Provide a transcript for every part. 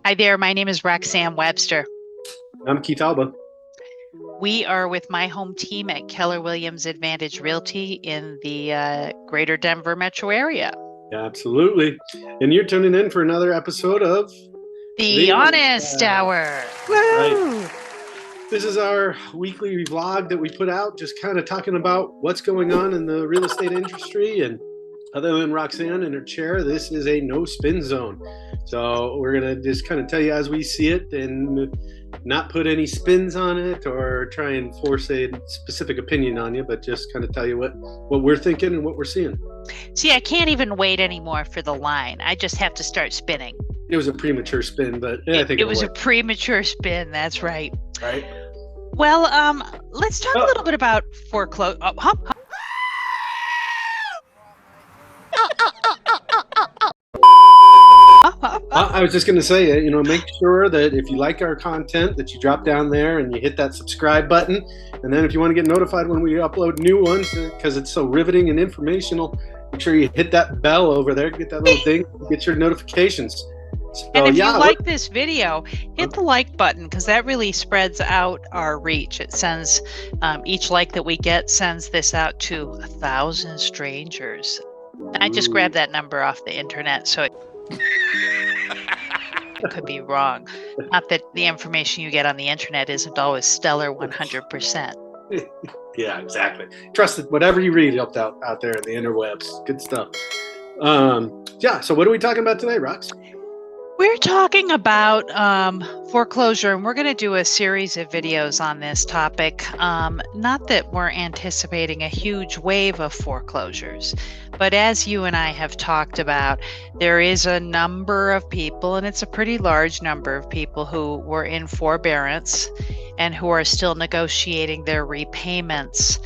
Hi there, my name is Roxane Webster. I'm Keith Alba. We are with my home team at Keller Williams Advantage Realty in the greater Denver metro area. Absolutely. And you're tuning in for another episode of The Honest Hour. Right. This is our weekly vlog that we put out, just kind of talking about what's going on in the real estate industry. And other than Roxane in her chair, this is a no spin zone. So we're going to just kind of tell you as we see it and not put any spins on it or try and force a specific opinion on you, but just kind of tell you what we're thinking and what we're seeing. See, I can't even wait anymore for the line. I just have to start spinning. It was a premature spin, but I think it was a premature spin. That's right. Right. Well, let's talk a little bit about foreclosure. I was just going to say, make sure that if you like our content, that you drop down there and you hit that subscribe button. And then if you want to get notified when we upload new ones, because it's so riveting and informational, make sure you hit that bell over there, get that little ding, get your notifications. So, and if you like this video, hit the like button, because that really spreads out our reach. It sends, each like that we get sends this out to 1,000 strangers. I just grabbed that number off the internet, so it could be wrong. Not that the information you get on the internet isn't always stellar 100%. Yeah, exactly. Trust it. Whatever you read out there in the interwebs. Good stuff. So what are we talking about today, Rox? We're talking about foreclosure, and we're going to do a series of videos on this topic. Not that we're anticipating a huge wave of foreclosures, but as you and I have talked about, there is a number of people, and it's a pretty large number of people who were in forbearance and who are still negotiating their repayments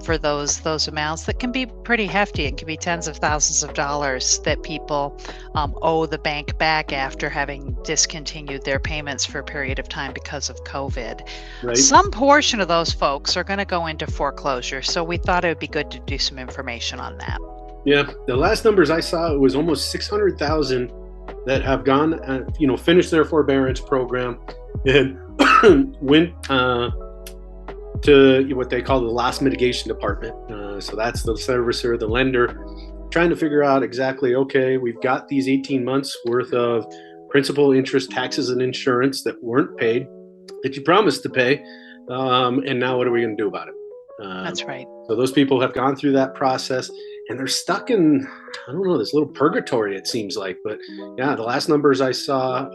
for those amounts that can be pretty hefty and can be tens of thousands of dollars that people owe the bank back after having discontinued their payments for a period of time because of COVID. Right. Some portion of those folks are going to go into foreclosure, so we thought it would be good to do some information on that. Yeah, the last numbers I saw, it was almost 600,000 that have gone, finished their forbearance program and went to what they call the loss mitigation department. So that's the servicer, the lender, trying to figure out exactly, okay, we've got these 18 months worth of principal, interest, taxes, and insurance that weren't paid, that you promised to pay, and now what are we going to do about it? That's right. So those people have gone through that process, and they're stuck in, this little purgatory, it seems like. But yeah, the last numbers I saw,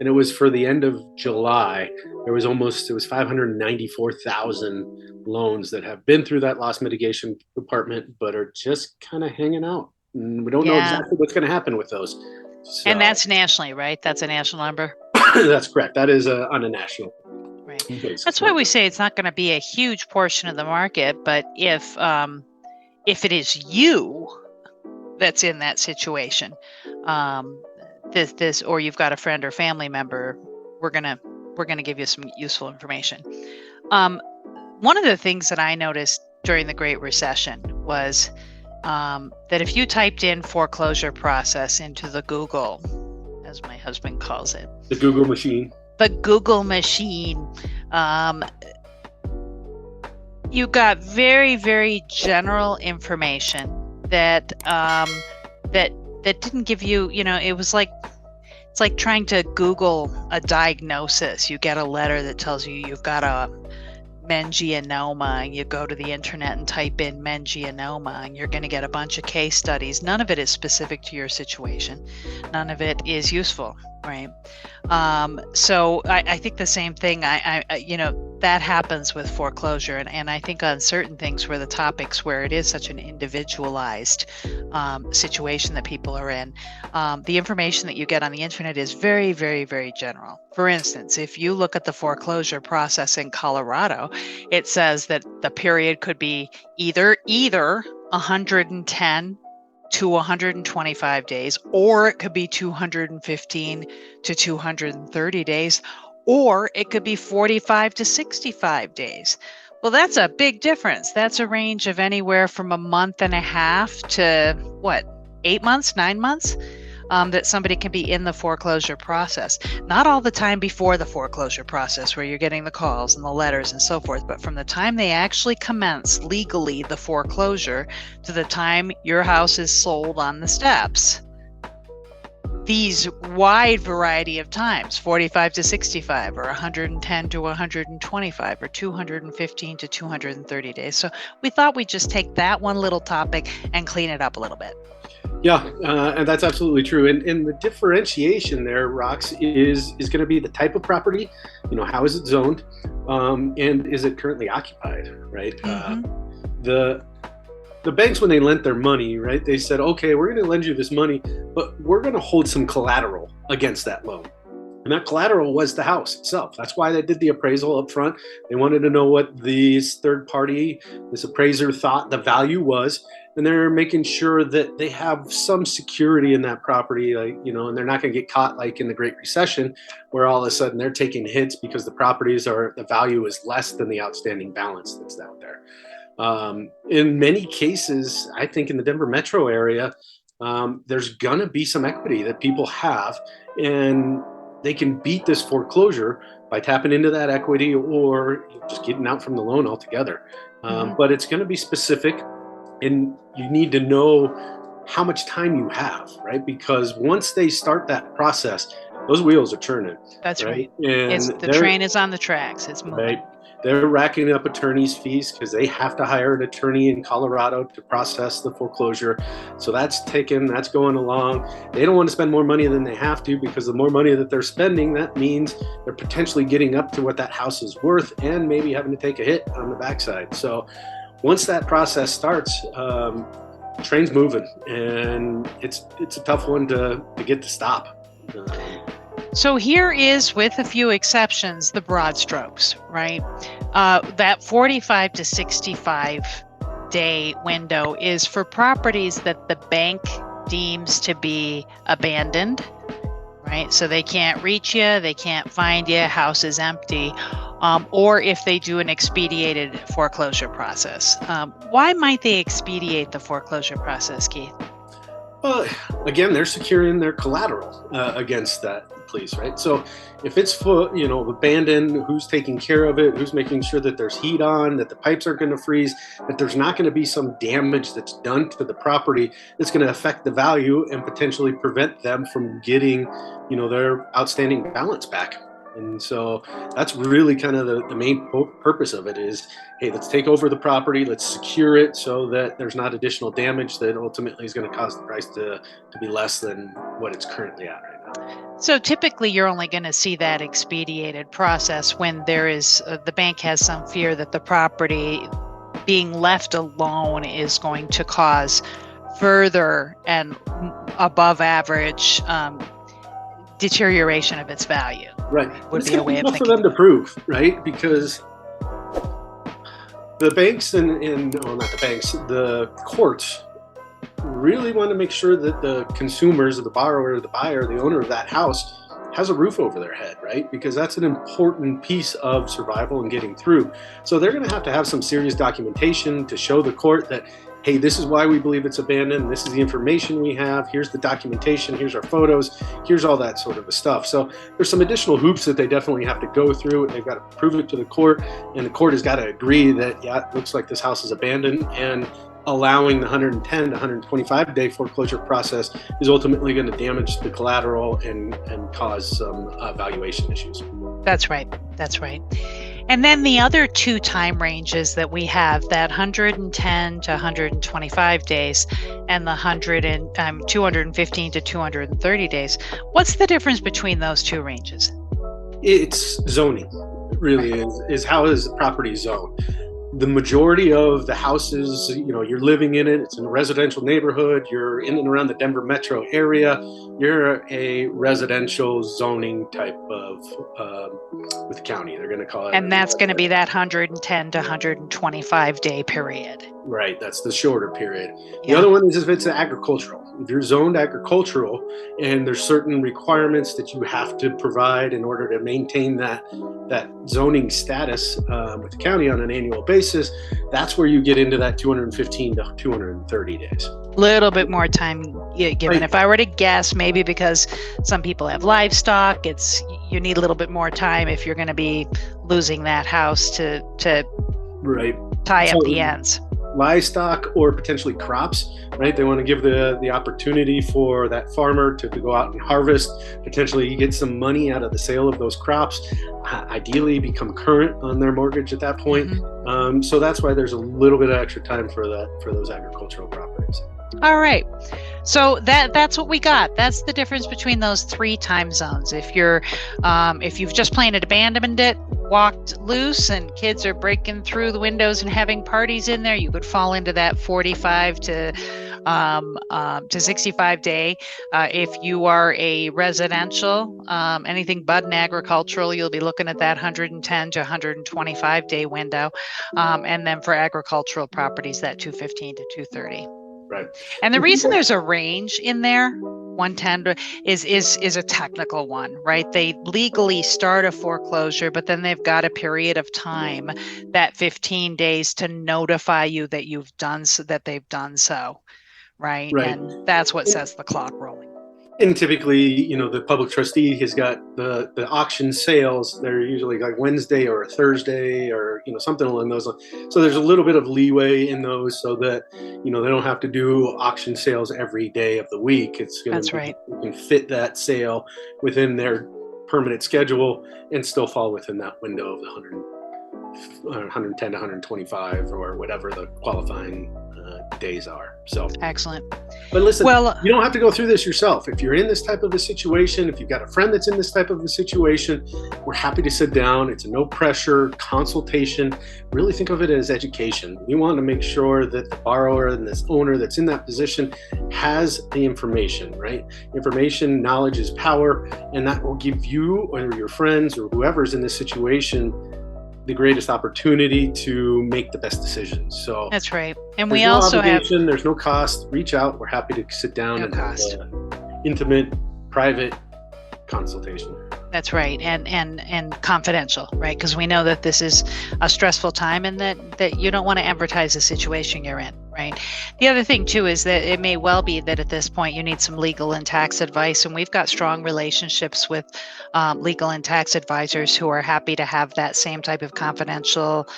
and it was for the end of July, it was 594,000 loans that have been through that loss mitigation department, but are just kind of hanging out. And we don't know exactly what's going to happen with those. So, and that's nationally, right? That's a national number? That's correct. That is on a national. Right. That's why we say it's not going to be a huge portion of the market, but if it is you that's in that situation, this or you've got a friend or family member, we're gonna give you some useful information. One of the things that I noticed during the Great Recession was that if you typed in foreclosure process into the Google, as my husband calls it, the Google machine, you got very, very general information that didn't give you, it's like trying to Google a diagnosis. You get a letter that tells you you've got a meningioma, and you go to the internet and type in meningioma, and you're going to get a bunch of case studies. None of it is specific to your situation. None of it is useful, right? So I think the same thing, that happens with foreclosure. And I think on certain things where the topics where it is such an individualized situation that people are in, the information that you get on the internet is very, very, very general. For instance, if you look at the foreclosure process in Colorado, it says that the period could be either 110 to 125 days, or it could be 215 to 230 days, or it could be 45 to 65 days. Well, that's a big difference. That's a range of anywhere from a month and a half to 8 months, 9 months. that somebody can be in the foreclosure process. Not all the time before the foreclosure process where you're getting the calls and the letters and so forth, but from the time they actually commence legally the foreclosure to the time your house is sold on the steps. These wide variety of times, 45 to 65 or 110 to 125 or 215 to 230 days. So we thought we'd just take that one little topic and clean it up a little bit. Yeah, and that's absolutely true. And the differentiation there, Rox, is going to be the type of property, how is it zoned, and is it currently occupied, right? The banks, when they lent their money, right, they said, okay, we're going to lend you this money, but we're going to hold some collateral against that loan. And that collateral was the house itself. That's why they did the appraisal up front. They wanted to know what this third party, this appraiser, thought the value was. And they're making sure that they have some security in that property, and they're not going to get caught like in the Great Recession, where all of a sudden they're taking hits because the value is less than the outstanding balance that's out there. In many cases, I think in the Denver metro area, there's going to be some equity that people have, and they can beat this foreclosure by tapping into that equity or just getting out from the loan altogether. But it's going to be specific, and you need to know how much time you have, right? Because once they start that process, those wheels are turning. That's right. And the train is on the tracks. It's moving. Right. They're racking up attorneys' fees because they have to hire an attorney in Colorado to process the foreclosure. So that's going along. They don't want to spend more money than they have to, because the more money that they're spending, that means they're potentially getting up to what that house is worth and maybe having to take a hit on the backside. So once that process starts, train's moving, and it's a tough one to get to stop. So here is, with a few exceptions, the broad strokes, right? That 45 to 65 day window is for properties that the bank deems to be abandoned, right? So they can't reach you, they can't find you, house is empty, or if they do an expedited foreclosure process. Why might they expedite the foreclosure process, Keith? Well, again, they're securing their collateral against that lease, right? So if it's abandoned, who's taking care of it? Who's making sure that there's heat on, that the pipes aren't going to freeze, that there's not going to be some damage that's done to the property that's going to affect the value and potentially prevent them from getting, their outstanding balance back. And so that's really kind of the main purpose of it is, hey, let's take over the property, let's secure it so that there's not additional damage that ultimately is going to cause the price to be less than what it's currently at right now. So typically you're only going to see that expedited process when there is, the bank has some fear that the property being left alone is going to cause further and above average deterioration of its value. Right. Would be a way of thinking for them to prove, right? Because the banks the courts really want to make sure that the consumers, or the borrower, the buyer, the owner of that house has a roof over their head, right? Because that's an important piece of survival and getting through. So they're going to have some serious documentation to show the court that, hey, this is why we believe it's abandoned. This is the information we have. Here's the documentation. Here's our photos. Here's all that sort of stuff. So there's some additional hoops that they definitely have to go through. They've got to prove it to the court, and the court has got to agree that, yeah, it looks like this house is abandoned, and allowing the 110 to 125 day foreclosure process is ultimately going to damage the collateral and cause some valuation issues. That's right. And then the other two time ranges that we have, that 110 to 125 days and the 215 to 230 days. What's the difference between those two ranges? It's zoning, really, is how is the property zoned. The majority of the houses, you're living in it, it's in a residential neighborhood, you're in and around the Denver metro area, you're a residential zoning type of, with the county, they're going to call it. And that's going to be that 110 to 125 day period. Right, that's the shorter period. The other one is if it's agricultural, if you're zoned agricultural and there's certain requirements that you have to provide in order to maintain that zoning status with the county on an annual basis, that's where you get into that 215 to 230 days. Little bit more time given. Right. If I were to guess, maybe because some people have livestock, you need a little bit more time if you're going to be losing that house to right. tie up the ends. Livestock or potentially crops, right? They want to give the opportunity for that farmer to go out and harvest, potentially get some money out of the sale of those crops, ideally become current on their mortgage at that point. Mm-hmm. So that's why there's a little bit of extra time for those agricultural properties. All right. So that's what we got. That's the difference between those 3 time zones. If you've just plain abandoned it, walked loose, and kids are breaking through the windows and having parties in there, you could fall into that 45 to 65 day. If you are a residential, anything but an agricultural, you'll be looking at that 110 to 125 day window. And then for agricultural properties, that 215 to 230. Right. And the reason there's a range in there, 110 is a technical one, right? They legally start a foreclosure, but then they've got a period of time, that 15 days, to notify you that they've done so, right? And that's what sets the clock rolling. And typically, the public trustee has got the auction sales. They're usually like Wednesday or a Thursday or, something along those lines. So there's a little bit of leeway in those so that, they don't have to do auction sales every day of the week. That's right. You can fit that sale within their permanent schedule and still fall within that window of the 110 to 125 or whatever the qualifying days are. So excellent. But listen, you don't have to go through this yourself. If you're in this type of a situation, if you've got a friend that's in this type of a situation, we're happy to sit down. It's a no pressure consultation. Really think of it as education. We want to make sure that the borrower and this owner that's in that position has the information, right? Information, knowledge is power, and that will give you or your friends or whoever's in this situation the greatest opportunity to make the best decisions. So that's right. And we also there's no cost. Reach out. We're happy to sit down and have an intimate, private consultation. That's right. And confidential, right? Because we know that this is a stressful time and that you don't want to advertise the situation you're in, right? The other thing too is that it may well be that at this point you need some legal and tax advice, and we've got strong relationships with legal and tax advisors who are happy to have that same type of confidential,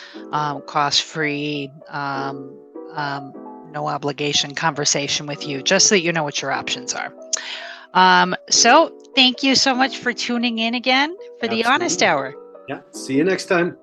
cost-free, no obligation conversation with you, just so that you know what your options are. So thank you so much for tuning in again for the Honest Hour. Yeah. See you next time.